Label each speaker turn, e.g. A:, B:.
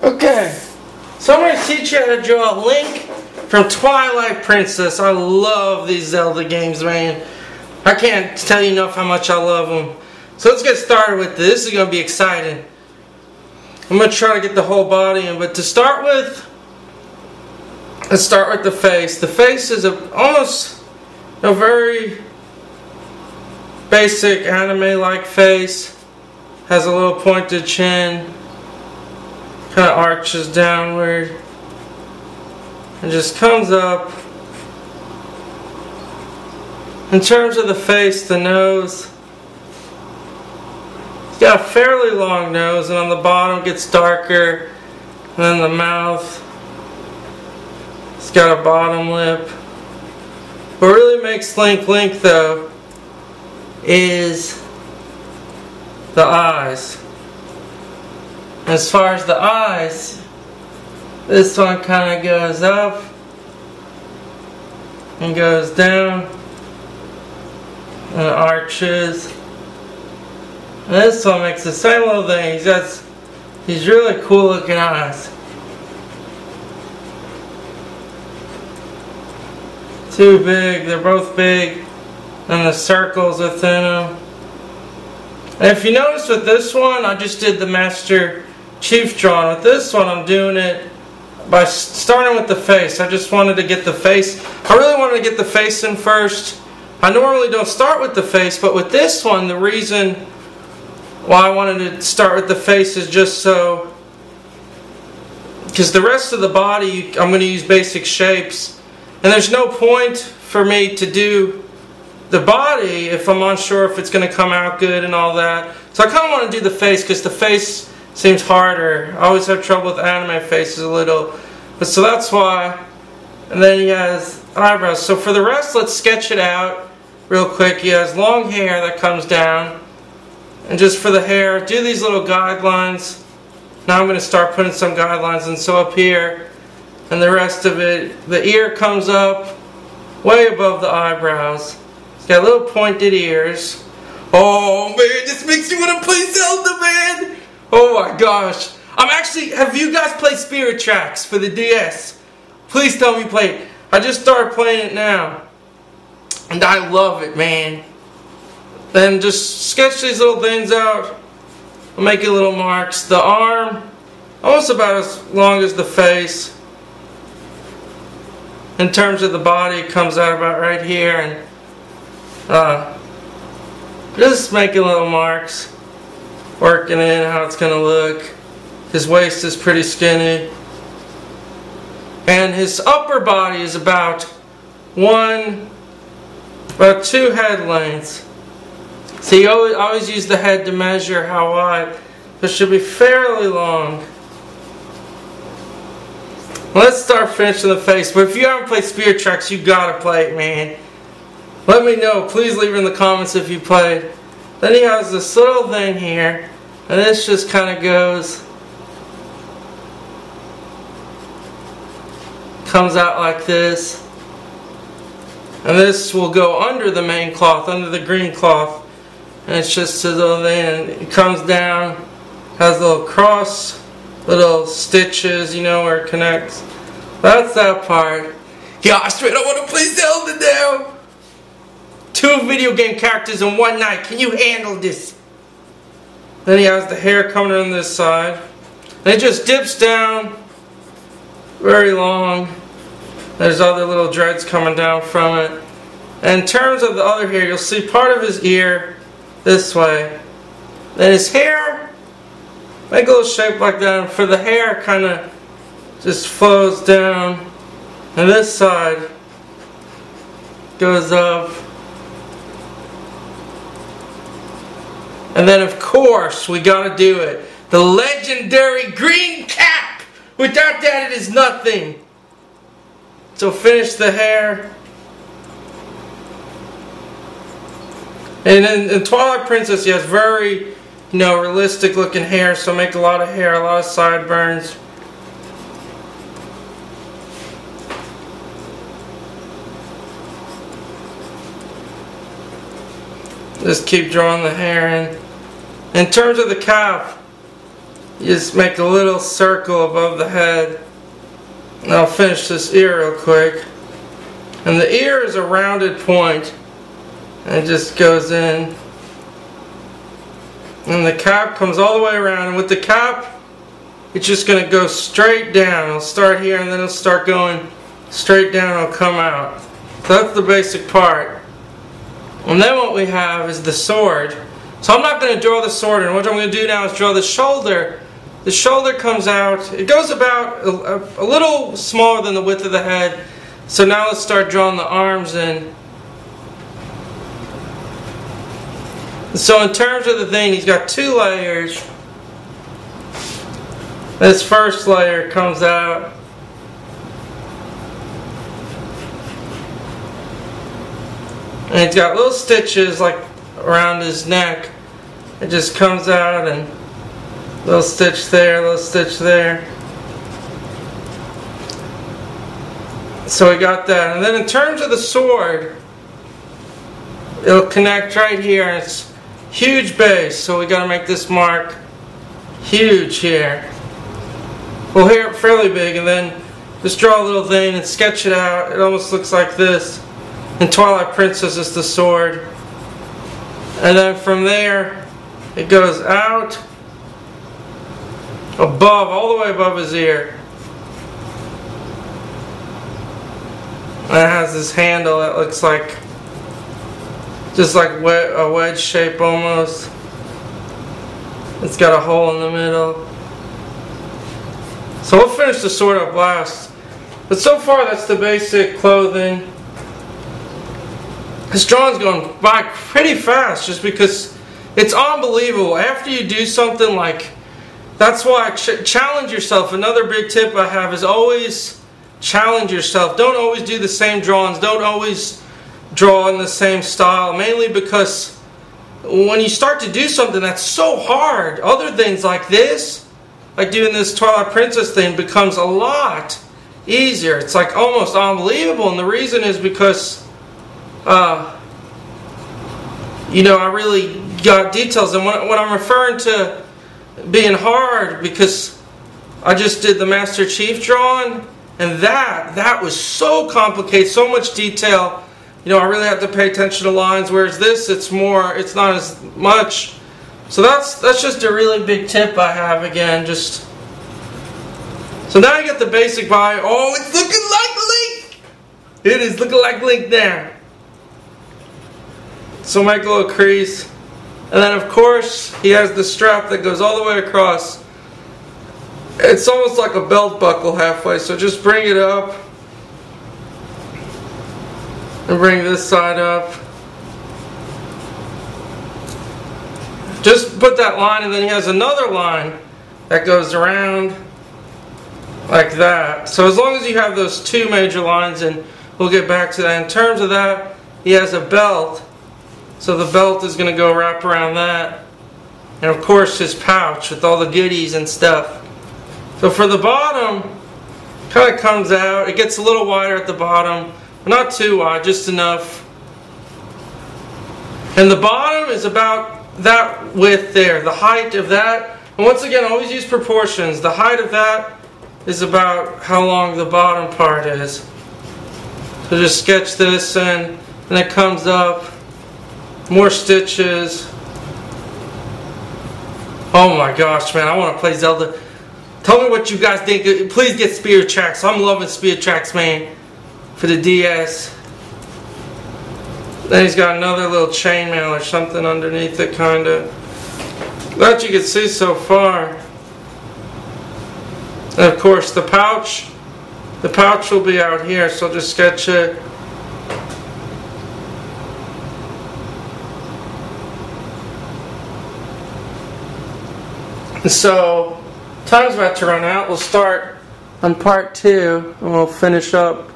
A: Okay, so I'm going to teach you how to draw Link from Twilight Princess. I love these Zelda games, man. I can't tell you enough how much I love them. So let's get started with this. This is going to be exciting. I'm going to try to get the whole body in, but to start with, let's start with the face. The face is almost a very basic anime-like face. Has a little pointed chin. Kind of arches downward and just comes up. In terms of the face, the nose, it's got a fairly long nose, and on the bottom it gets darker, and then the mouth, it's got a bottom lip. What really makes Link Link though is the eyes. As far as the eyes, this one kind of goes up and goes down and arches. And this one makes the same little thing. He's got these really cool looking eyes. Too big, they're both big, and the circles within them. And if you notice with this one, I just did the Master Chief drawing. With this one, I'm doing it by starting with the face. I just wanted to get the face. I really wanted to get the face in first. I normally don't start with the face, but with this one, the reason why I wanted to start with the face is just so, because the rest of the body, I'm going to use basic shapes, and there's no point for me to do the body if I'm unsure if it's going to come out good and all that. So I kind of want to do the face because the face seems harder. I always have trouble with anime faces a little. But so that's why. And then he has eyebrows. So for the rest, let's sketch it out real quick. He has long hair that comes down. And just for the hair, do these little guidelines. Now I'm going to start putting some guidelines. And so up here, and the rest of it, the ear comes up way above the eyebrows. It's got little pointed ears. Oh man, this makes you want to play Zelda, man! Oh my gosh. Have you guys played Spirit Tracks for the DS? Please tell me you played it. I just started playing it now. And I love it, man. Then just sketch these little things out. I'll make you little marks. The arm, almost about as long as the face. In terms of the body, it comes out about right here. And just making little marks. Working in how it's going to look. His waist is pretty skinny. And his upper body is about 2 head lengths. So you always use the head to measure how wide. It should be fairly long. Let's start finishing the face. But if you haven't played Spirit Tracks, you gotta play it, man. Let me know. Please leave it in the comments if you played. Then he has this little thing here, and this just kind of comes out like this, and this will go under the main cloth, under the green cloth, and it's just a little thing, and it comes down, has little cross, little stitches, you know, where it connects. That's that part. Yeah, straight I want to play Zelda now. 2 video game characters in one night. Can you handle this? Then he has the hair coming on this side. And it just dips down very long. There's other little dreads coming down from it. And in terms of the other hair, you'll see part of his ear this way. Then his hair, make a little shape like that. And for the hair, kind of just flows down. And this side goes up. And then of course, we gotta do it. The legendary green cap! Without that, it is nothing. So finish the hair. And in Twilight Princess, he has very, realistic looking hair. So make a lot of hair, a lot of sideburns. Just keep drawing the hair in. In terms of the cap, You just make a little circle above the head. And I'll finish this ear real quick. And the ear is a rounded point. And it just goes in. And the cap comes all the way around. And with the cap, it's just going to go straight down. It'll start here and then it'll start going straight down. It'll come out. So that's the basic part. And then what we have is the sword. So I'm not going to draw the sword. And what I'm going to do now is draw the shoulder. The shoulder comes out. It goes about a little smaller than the width of the head. So now let's start drawing the arms in. So in terms of the thing, he's got 2 layers. This first layer comes out. And he's got little stitches like around his neck. It just comes out and little stitch there, little stitch there. So we got that. And then in terms of the sword, it'll connect right here. And it's huge base, so we got to make this mark huge here. Well, here fairly big, and then just draw a little thing and sketch it out. It almost looks like this. In Twilight Princess, it's the sword. And then from there, it goes out, above, all the way above his ear. And it has this handle that looks like, just like a wedge shape almost. It's got a hole in the middle. So we'll finish the sword up last. But so far, that's the basic clothing. This drawing's going by pretty fast just because it's unbelievable. After you do something like, that's why I challenge yourself. Another big tip I have is always challenge yourself. Don't always do the same drawings. Don't always draw in the same style. Mainly because when you start to do something that's so hard, other things like this, like doing this Twilight Princess thing, becomes a lot easier. It's like almost unbelievable. And the reason is because you know, I really got details. And when I'm referring to being hard, because I just did the Master Chief drawing, and that was so complicated, so much detail. You know, I really have to pay attention to lines, whereas this, it's not as much. So that's just a really big tip I have again. Just so now you get the basic vibe. Oh, it's looking like Link! It is looking like Link there. So make a little crease. And then of course, he has the strap that goes all the way across. It's almost like a belt buckle halfway, so just bring it up. And bring this side up. Just put that line, and then he has another line that goes around like that. So as long as you have those 2 major lines, and we'll get back to that. In terms of that, he has a belt. So the belt is going to go wrap around that. And of course his pouch with all the goodies and stuff. So for the bottom, kind of comes out. It gets a little wider at the bottom. Not too wide, just enough. And the bottom is about that width there. The height of that. And once again, always use proportions. The height of that is about how long the bottom part is. So just sketch this in. And it comes up. More stitches. Oh my gosh, man, I want to play Zelda. Tell me what you guys think. Please get Spirit Tracks. I'm loving Spirit Tracks, man, for the DS. Then he's got another little chainmail or something underneath it, kind of. That you can see so far. And of course, the pouch. The pouch will be out here, so just sketch it. So, time's about to run out. We'll start on part 2, and we'll finish up